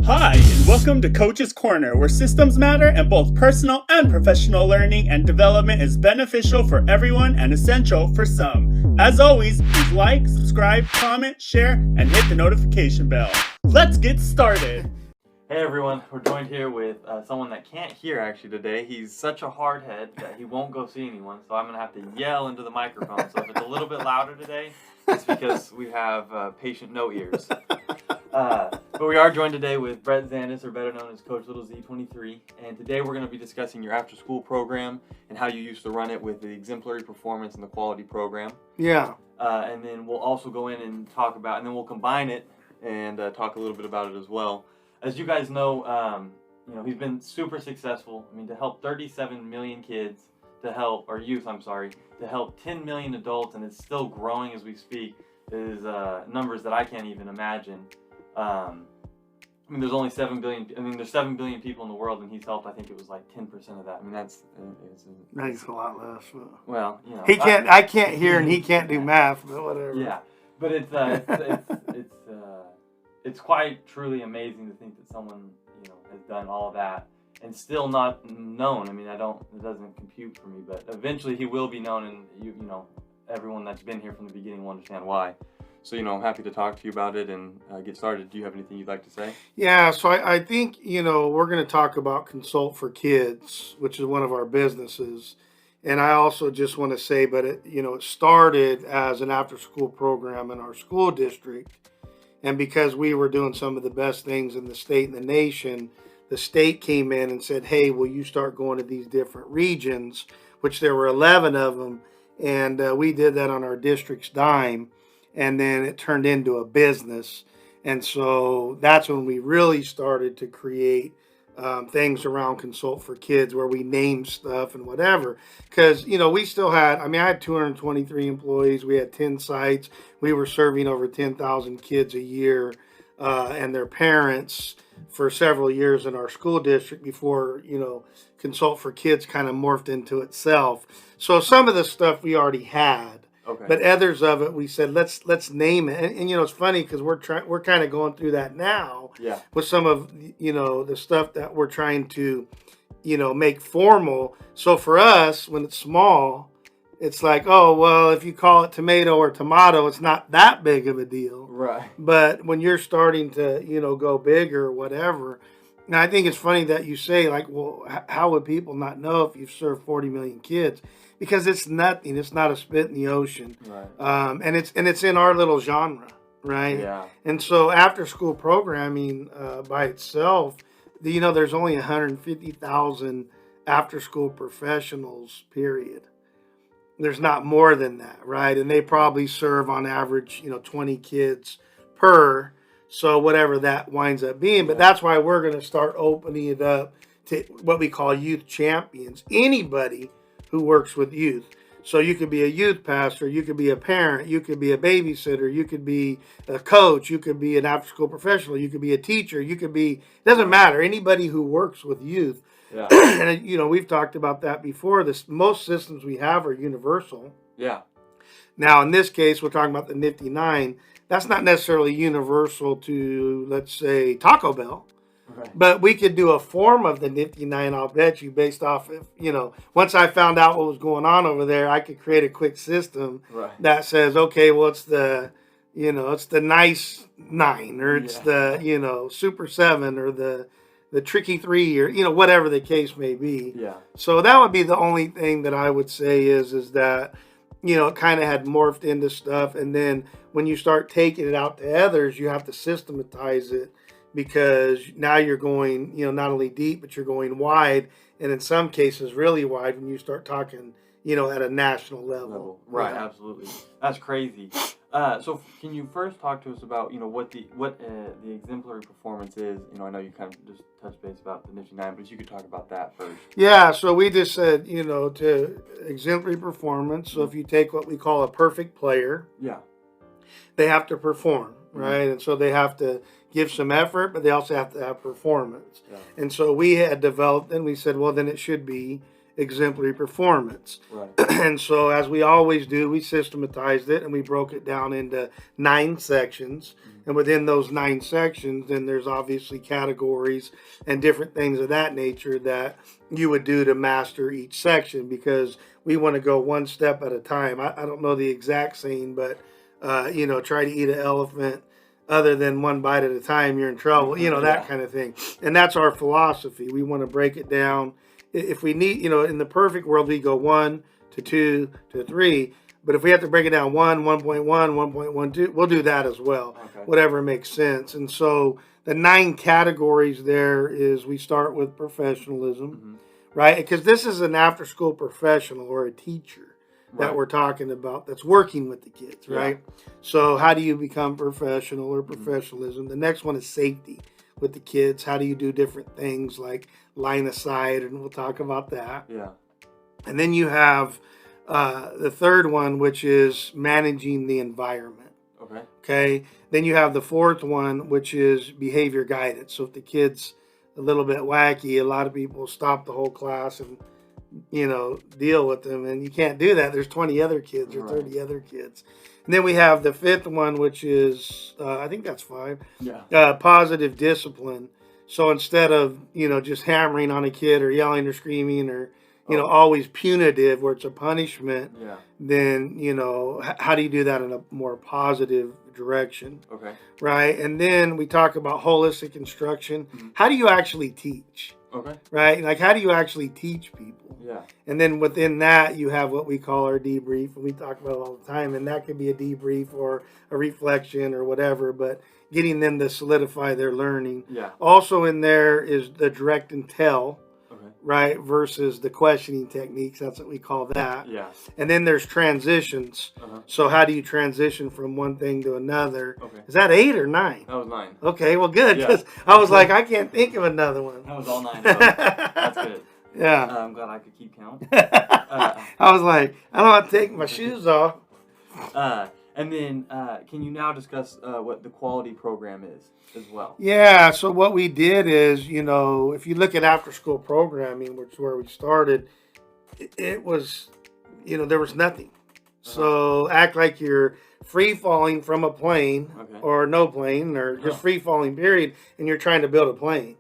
Hi, and welcome to Coach's Corner, where systems matter and both personal and professional learning and development is beneficial for everyone and essential for some. As always, please like, subscribe, comment, share, and hit the notification bell. Let's get started. Hey everyone, we're joined here with someone that can't hear actually today. He's such a hard head that he won't go see anyone, so I'm going to have to yell into the microphone. So if it's a little bit louder today, it's because we have patient no ears. But we are joined today with Brett Zandis, or better known as Coach Little Z23, and today we're going to be discussing your after-school program and how you used to run it with the exemplary performance and the quality program. Yeah. And then we'll also go in and talk about, and then we'll combine it and talk a little bit about it as well. As you guys know, he's been super successful. I mean, to help 37 million kids, to help 10 million adults, and it's still growing as we speak, is numbers that I can't even imagine. There's only 7 billion. There's 7 billion people in the world, and he's helped. I think it was like 10% of that. That's a lot less. Well, I can't hear, and he can't do math, but whatever. Yeah, but it's quite truly amazing to think that someone has done all of that and still not known. It doesn't compute for me, but eventually he will be known, and everyone that's been here from the beginning will understand why. So I'm happy to talk to you about it and get started. Do you have anything you'd like to say? Yeah, so I think we're going to talk about Consult for Kids, which is one of our businesses. And I also just want to say, but it started as an after-school program in our school district. And because we were doing some of the best things in the state and the nation, the state came in and said, hey, will you start going to these different regions, which there were 11 of them. And we did that on our district's dime. And then it turned into a business. And so that's when we really started to create things around Consult for Kids, where we named stuff and whatever. Because, we still had, I had 223 employees. We had 10 sites. We were serving over 10,000 kids a year and their parents for several years in our school district before, Consult for Kids kind of morphed into itself. So some of the stuff we already had. Okay. But others of it, we said, let's name it. And it's funny because we're kind of going through that now. Yeah. With some of, the stuff that we're trying to, make formal. So for us, when it's small, it's like, oh, well, if you call it tomato or tomato, it's not that big of a deal. Right. But when you're starting to, go bigger or whatever, and I think it's funny that you say, like, well, how would people not know if you've served 40 million kids? Because it's nothing. It's not a spit in the ocean. Right. And it's in our little genre, right? Yeah. And so after school programming by itself, there's only 150,000 after school professionals, period. There's not more than that, right? And they probably serve on average, 20 kids per. So whatever that winds up being. But that's why we're going to start opening it up to what we call youth champions. Anybody who works with youth. So you could be a youth pastor, you could be a parent, you could be a babysitter, you could be a coach, you could be an after-school professional, you could be a teacher, you could be, doesn't matter, anybody who works with youth. Yeah. And, we've talked about that before. Most systems we have are universal. Yeah. Now, in this case, we're talking about the Nifty 9. That's not necessarily universal to, let's say, Taco Bell. Right. But we could do a form of the Nifty 9, I'll bet you, based off of, once I found out what was going on over there, I could create a quick system that says, okay, well, it's the nice 9, or it's the, Super 7, or the tricky 3, or, whatever the case may be. Yeah. So that would be the only thing that I would say is that, it kind of had morphed into stuff. And then when you start taking it out to others, you have to systematize it. Because now you're going, not only deep, but you're going wide, and in some cases really wide when you start talking, at a national level. Right, absolutely. That's crazy. So can you first talk to us about, what the exemplary performance is? I know you kind of just touched base about the Nifty 9, but you could talk about that first. Yeah, so we just said, to exemplary performance. So if you take what we call a perfect player, they have to perform, right? And so they have to give some effort, but they also have to have performance. Yeah. And so we had developed, and we said, well, then it should be exemplary performance. Right. And so, as we always do, we systematized it and we broke it down into 9 sections. And within those 9 sections, then there's obviously categories and different things of that nature that you would do to master each section, because we want to go one step at a time. I don't know the exact saying, but try to eat an elephant other than one bite at a time, you're in trouble, that kind of thing. And that's our philosophy. We want to break it down. If we need, in the perfect world, we go 1 to 2 to 3. But if we have to break it down 1.1, 1.12, we'll do that as well, whatever makes sense. And so the 9 categories there is, we start with professionalism, right? Because this is an after-school professional or a teacher that we're talking about that's working with the kids, right? So how do you become professional or professionalism? The next one is safety with the kids. How do you do different things like line of sight, and we'll talk about that. Yeah. And then you have the third one, which is managing the environment. Okay. Then you have the fourth one, which is behavior guidance. So if the kid's a little bit wacky, a lot of people stop the whole class and deal with them, and you can't do that. There's 20 other kids or 30 other kids. And then we have the fifth one, which is I think that's 5. Positive discipline. So instead of just hammering on a kid or yelling or screaming or always punitive, where it's a punishment, then how do you do that in a more positive direction? Right. And then we talk about holistic instruction. How do you actually teach? Right? Like, how do you actually teach people? And then within that, you have what we call our debrief, and we talk about it all the time, and that could be a debrief or a reflection or whatever, but getting them to solidify their learning. Also in there is the direct and tell, right, versus the questioning techniques. That's what we call that. And then there's transitions. So how do you transition from one thing to another? Is that 8 or 9? That was 9. Okay, well, good, because I was like, I can't think of another one. That was all 9. That's good. I'm glad I could keep count. I was like, I don't want to take my shoes off. And then can you now discuss what the quality program is as well? Yeah, so what we did is, if you look at after school programming, which is where we started, it was, there was nothing. So act like you're free falling from a plane or no plane or just free falling period, and you're trying to build a plane.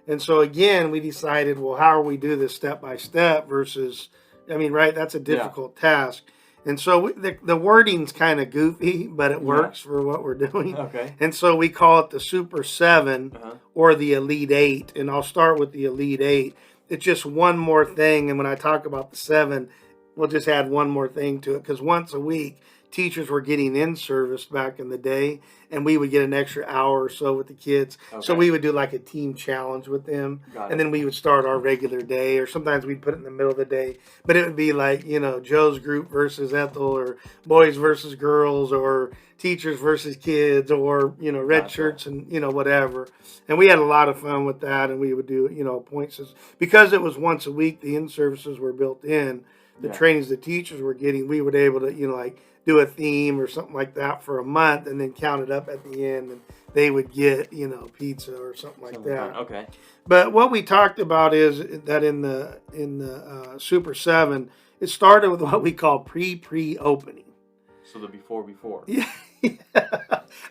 And so again, we decided, well, how do we do this step by step versus, right, that's a difficult task. And so the wording's kind of goofy, but it works for what we're doing. And so we call it the Super 7 or the Elite 8. And I'll start with the Elite 8. It's just one more thing. And when I talk about the 7, we'll just add one more thing to it. Because once a week, teachers were getting in service back in the day, and we would get an extra hour or so with the kids. So we would do like a team challenge with them, and then we would start our regular day, or sometimes we'd put it in the middle of the day, but it would be like, Joe's group versus Ethel, or boys versus girls, or teachers versus kids, or, red shirts and, whatever. And we had a lot of fun with that, and we would do, points. Because it was once a week, the in-services were built in, the trainings the teachers were getting, we were able to, do a theme or something like that for a month, and then count it up at the end, and they would get, pizza or something like that. But what we talked about is that in the Super 7, it started with what we call pre-opening. So the before. Yeah.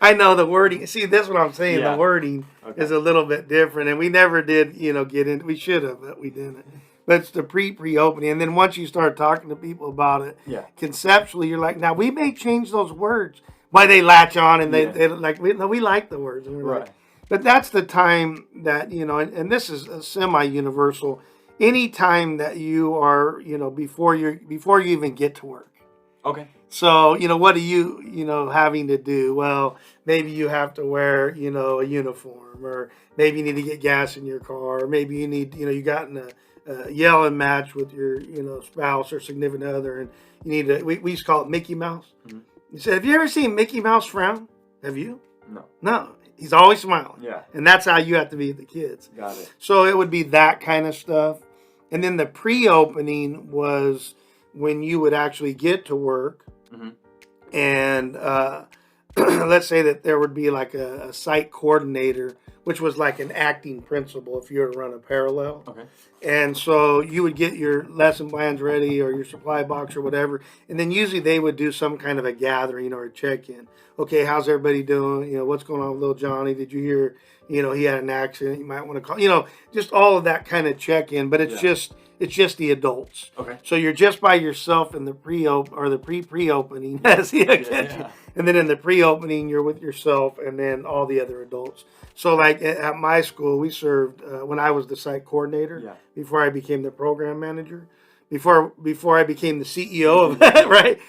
I know the wording. See, that's what I'm saying. The wording is a little bit different, and we never did, get in. We should have, but we didn't. But it's the pre-opening. And then once you start talking to people about it, conceptually, you're like, now we may change those words. Why they latch on and they like, we like the words. And we're like, but that's the time that, and this is a semi-universal, any time that you are, before you even get to work. So, what are you, having to do? Well, maybe you have to wear, a uniform, or maybe you need to get gas in your car, or maybe you need, you got in a yelling match with your, spouse or significant other, and you need to, we used to call it Mickey Mouse. He said, have you ever seen Mickey Mouse frown? Have you? No. He's always smiling. And that's how you have to be with the kids. Got it. So it would be that kind of stuff. And then the pre-opening was when you would actually get to work, and let's say that there would be like a site coordinator, which was like an acting principal if you were to run a parallel. Okay. And so you would get your lesson plans ready or your supply box or whatever. And then usually they would do some kind of a gathering or a check-in. Okay, how's everybody doing? You know, what's going on with little Johnny? Did you hear, you know, he had an accident? You might want to call, you know, just all of that kind of check-in. But it's just the adults. Okay. So you're just by yourself in the pre-opening, as he Yeah. and then in the pre-opening, you're with yourself and then all the other adults. So like at my school, we served when I was the site coordinator. Yeah. Before I became the program manager, before I became the CEO of that, right?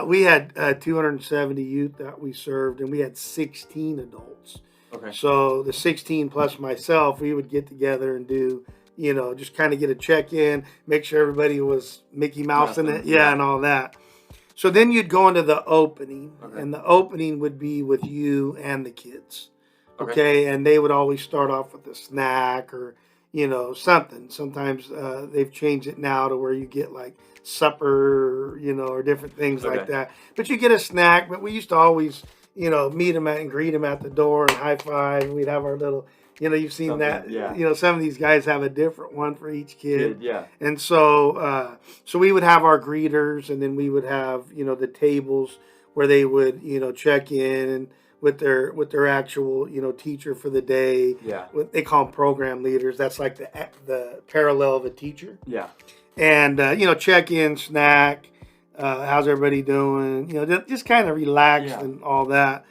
We had 270 youth that we served, and we had 16 adults. Okay. So the 16 plus myself, we would get together and do, you know, just kind of get a check-in, make sure everybody was Mickey Mouse in it, and all that. So then you'd go into the opening, and the opening would be with you and the kids. Okay, and they would always start off with a snack or, you know, something. Sometimes they've changed it now to where you get like supper, you know, or different things like that. But you get a snack. But we used to always, you know, meet them and greet them at the door and high five. And we'd have our little, you know, you've seen that. Yeah. You know, some of these guys have a different one for each kid. Yeah. And so, so we would have our greeters, and then we would have, you know, the tables where they would, you know, check in with their actual, you know, teacher for the day. Yeah. What they call them program leaders. That's like the parallel of a teacher. Yeah. And you know, check in, snack. How's everybody doing? You know, just kind of relaxed and all that.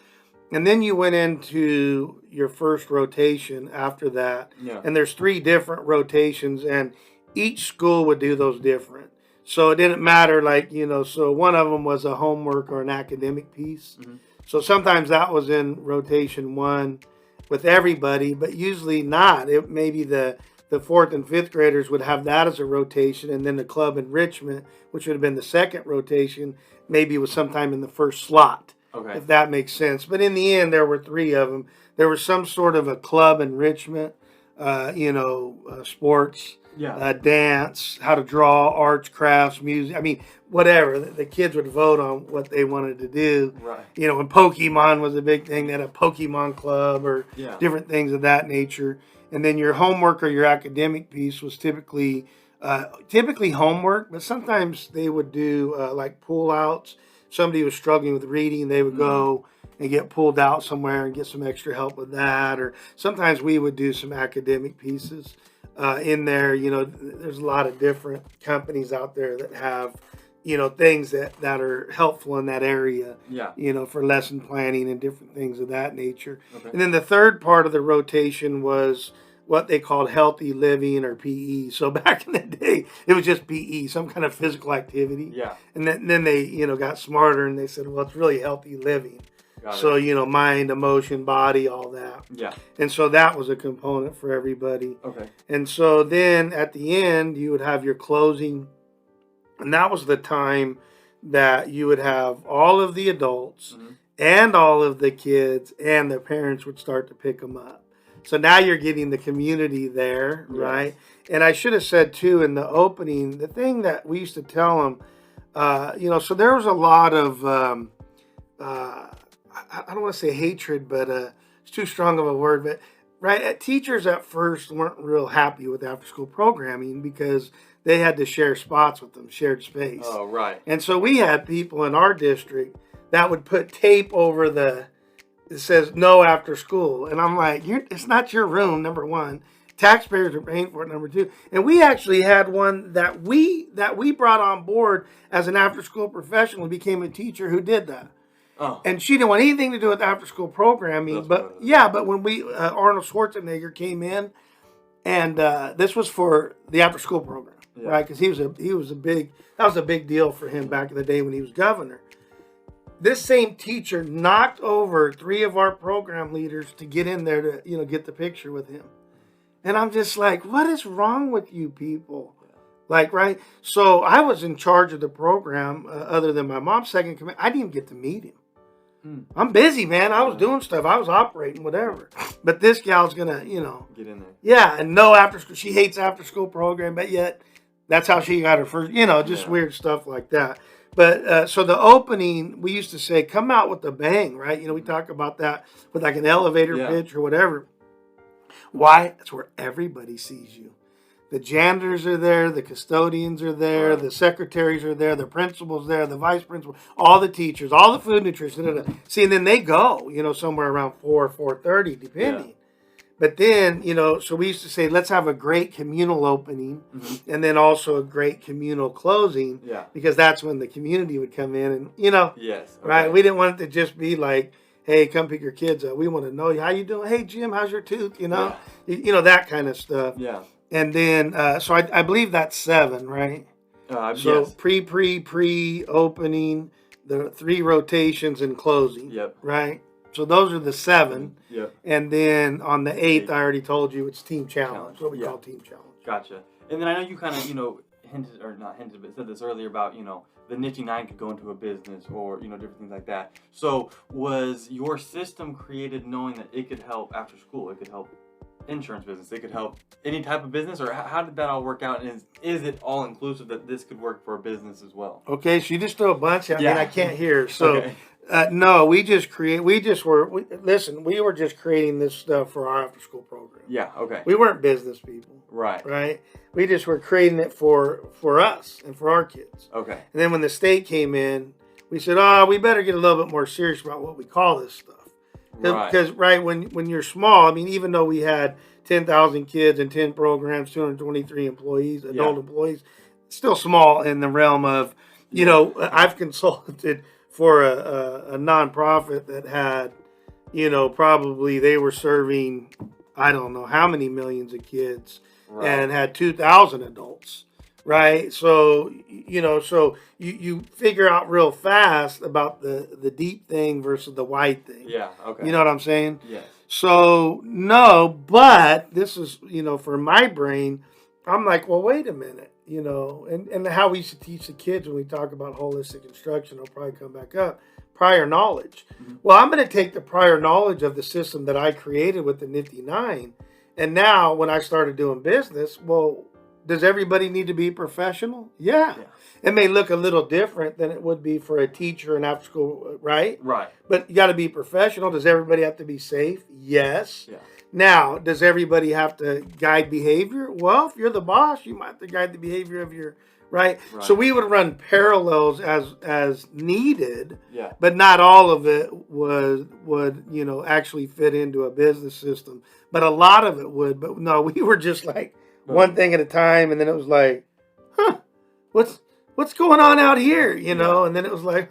And then you went into your first rotation after that. Yeah. And there's 3 different rotations, and each school would do those different. So it didn't matter, like, you know, so one of them was a homework or an academic piece. Mm-hmm. So sometimes that was in rotation 1 with everybody, but usually not. It maybe the 4th and 5th graders would have that as a rotation, and then the club enrichment, which would have been the second rotation, maybe was sometime in the first slot. Okay. If that makes sense. But in the end, there were 3 of them. There was some sort of a club enrichment, you know, sports, dance, how to draw, arts, crafts, music. I mean, whatever. The kids would vote on what they wanted to do. Right. You know, when Pokemon was a big thing, they had a Pokemon club or different things of that nature. And then your homework or your academic piece was typically homework, but sometimes they would do like pull outs. Somebody was struggling with reading, they would go and get pulled out somewhere and get some extra help with that. Or sometimes we would do some academic pieces in there. You know, there's a lot of different companies out there that have, you know, things that are helpful in that area, you know, for lesson planning and different things of that nature. Okay. And then the third part of the rotation was what they called healthy living or PE. So back in the day, it was just PE, some kind of physical activity. Yeah. And then they, you know, got smarter and they said, well, it's really healthy living. So, you know, mind, emotion, body, all that. Yeah. And so that was a component for everybody. Okay. And so then at the end, you would have your closing. And that was the time that you would have all of the adults and all of the kids, and the parents would start to pick them up. So now you're getting the community there, right? And I should have said, too, in the opening, the thing that we used to tell them, you know, so there was a lot of, I don't want to say hatred, but it's too strong of a word, but right, teachers at first weren't real happy with after-school programming because they had to share spots with them, shared space. Oh, right. And so we had people in our district that would put tape over it says no after school. And I'm like, it's not your room, number one. Taxpayers are paying for it, number 2. And we actually had one that we brought on board as an after-school professional and became a teacher who did that. Oh. And she didn't want anything to do with after-school programming. But when we Arnold Schwarzenegger came in, and this was for the after-school program, right? Because that was a big deal for him back in the day when he was governor. This same teacher knocked over 3 of our program leaders to get in there to, you know, get the picture with him. And I'm just like, what is wrong with you people? Like, right? So I was in charge of the program, other than my mom's second command. I didn't even get to meet him. I'm busy, man. I was doing stuff. I was operating, whatever. But this gal's gonna, you know, get in there. Yeah, and no after school. She hates after school program, but yet that's how she got her first, you know, just weird stuff like that. But so the opening, we used to say, come out with a bang, right? We talk about that with like an elevator Yeah. pitch or whatever. Why? That's where everybody sees you. The janitors are there, the custodians are there, Right. the secretaries are there, the principal's there, the vice principal, all the teachers, all the food nutrition. See, and then they go, somewhere around 4:30, depending. Yeah. But then, so we used to say, let's have a great communal opening and then also a great communal closing, Yeah. because that's when the community would come in and, Yes. Okay. right? We didn't want it to just be like, hey, come pick your kids up. We want to know you. How you doing? Hey, Jim, how's your tooth? That kind of stuff. Yeah. And then, so I believe that's 7, right? So Yes. pre-opening, the 3 rotations and closing. Yep. Right? So those are the 7. Yep. And then on the 8th, I already told you it's team challenge. What we Yeah. call team challenge. Gotcha. And then I know you kind of, hinted, or not hinted, but said this earlier about, the Nifty 9 could go into a business or, different things like that. So was your system created knowing that it could help after school? It could help insurance business. It could help any type of business? Or how did that all work out? And is it all inclusive that this could work for a business as well? Okay, so you just throw a bunch out. Yeah. I can't hear. So Okay. no, we were just creating this stuff for our after school program. Yeah. Okay. We weren't business people, Right. right? We just were creating it for us and for our kids. Okay. And then when the state came in, we said, we better get a little bit more serious about what we call this stuff. Right. Because when you're small, I mean, even though we had 10,000 kids and 10 programs, 223 employees, adult employees, still small in the realm of, I've consulted for a nonprofit that had, probably they were serving, I don't know how many millions of kids, Right. and had 2,000 adults, right? So, so you figure out real fast about the deep thing versus the wide thing. Yeah. Okay. You know what I'm saying? Yes. So, no, but this is, for my brain, I'm like, well, wait a minute, and how we used to teach the kids when we talk about holistic instruction, will probably come back up, prior knowledge. Mm-hmm. Well, I'm going to take the prior knowledge of the system that I created with the Nifty 9, and now when I started doing business, well, does everybody need to be professional? Yeah. It may look a little different than it would be for a teacher in after school, right? Right. But you got to be professional. Does everybody have to be safe? Yes. Yeah. Now, does everybody have to guide behavior? Well, if you're the boss, you might have to guide the behavior of your right. So we would run parallels as needed. Yeah. But not all of it would actually fit into a business system. But a lot of it would. But no, we were just like one thing at a time, and then it was like, what's going on out here? And then it was like,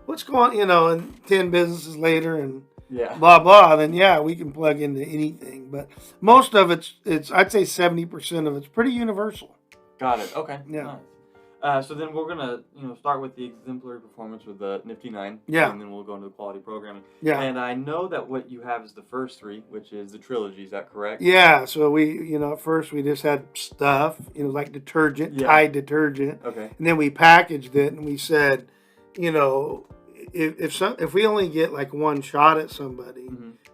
what's going on? And 10 businesses later, and Yeah. blah blah, then we can plug into anything. But most of it's I'd say 70% of it's pretty universal. Got it. Okay. Yeah. Nice. So then we're gonna, start with the exemplary performance with the Nifty 9. Yeah. And then we'll go into the quality programming. Yeah. And I know that what you have is the first 3, which is the trilogy. Is that correct? Yeah, so we, at first we just had stuff, like detergent, Tide detergent. Okay. And then we packaged it and we said, if we only get like one shot at somebody,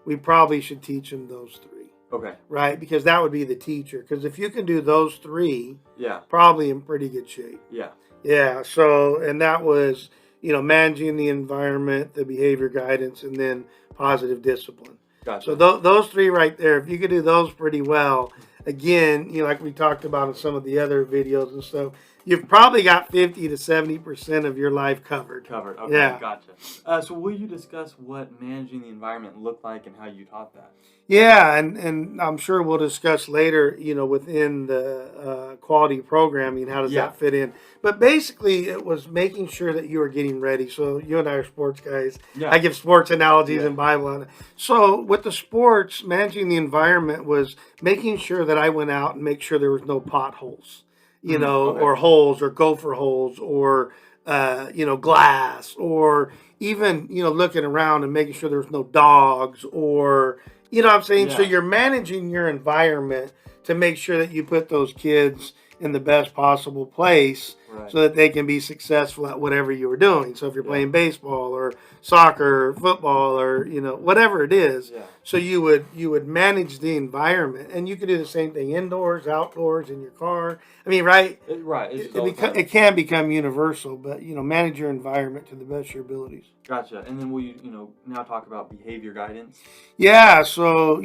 we probably should teach them those 3. Okay. Right? Because that would be the teacher. Because if you can do those 3, Yeah. probably in pretty good shape. Yeah. Yeah. So, and that was, managing the environment, the behavior guidance, and then positive discipline. Gotcha. So those 3 right there, if you could do those pretty well, again, like we talked about in some of the other videos and stuff, you've probably got 50 to 70% of your life covered. Covered. Okay. Yeah. Gotcha. So will you discuss what managing the environment looked like and how you taught that? Yeah, and I'm sure we'll discuss later, within the quality programming, how does that fit in. But basically, it was making sure that you were getting ready. So you and I are sports guys. Yeah. I give sports analogies and Bible on it. So with the sports, managing the environment was making sure that I went out and make sure there was no potholes, or holes or gopher holes or, glass, or even, looking around and making sure there was no dogs or... You know what I'm saying? Yeah. So you're managing your environment to make sure that you put those kids in the best possible place Right. so that they can be successful at whatever you were doing. So if you're Yeah. playing baseball or soccer or football or whatever it is, Yeah. so you would manage the environment, and you could do the same thing indoors, outdoors, in your car. I mean, right? Right. It's just all the time. It can become universal, but manage your environment to the best of your abilities. Gotcha. And then will you, now talk about behavior guidance? Yeah, so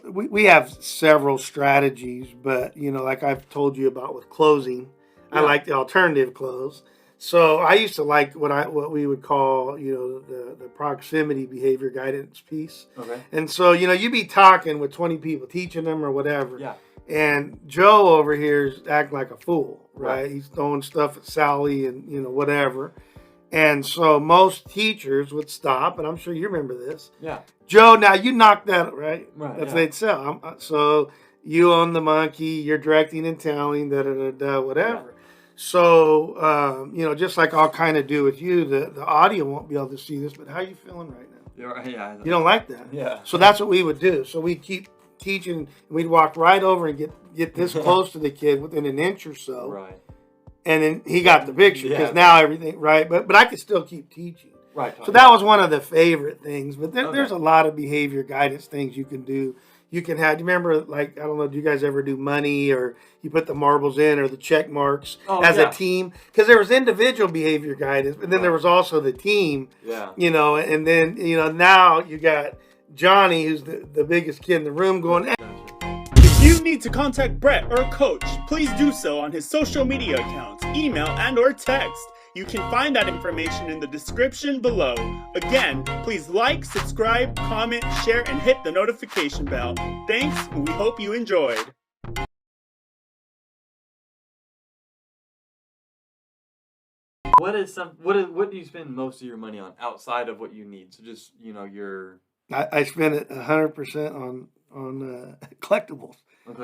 we have several strategies, but like I've told you about with closing, I Yeah. like the alternative close. So I used to like what we would call the proximity behavior guidance piece. Okay. And so you be talking with 20 people, teaching them or whatever. Yeah. And Joe over here is acting like a fool, right? Right. He's throwing stuff at Sally and whatever. And so most teachers would stop, and I'm sure you remember this. Yeah. Joe, now you knocked that, right? Right. That's Yeah. what they'd say. So you own the monkey, you're directing and telling, whatever. So, just like I'll kind of do with you, the audio won't be able to see this, but how are you feeling right now? You're right. Yeah. You don't like that? Yeah. So that's what we would do. So we'd keep teaching, and we'd walk right over and get this close to the kid within an inch or so. Right. And then he got the picture because Yeah. now everything, right? But I could still keep teaching. Right. So that was one of the favorite things. But Okay. there's a lot of behavior guidance things you can do. You can have, do you remember, like, I don't know, do you guys ever do money or you put the marbles in or the check marks as yeah. a team? Because there was individual behavior guidance, but then there was also the team, Yeah. and then, now you got Johnny, who's the biggest kid in the room, going, Gotcha. If you need to contact Brett or Coach, please do so on his social media accounts, email, and/or text. You can find that information in the description below. Again, please like, subscribe, comment, share, and hit the notification bell. Thanks, and we hope you enjoyed. What do you spend most of your money on outside of what you need? So just your I spend it 100% on collectibles.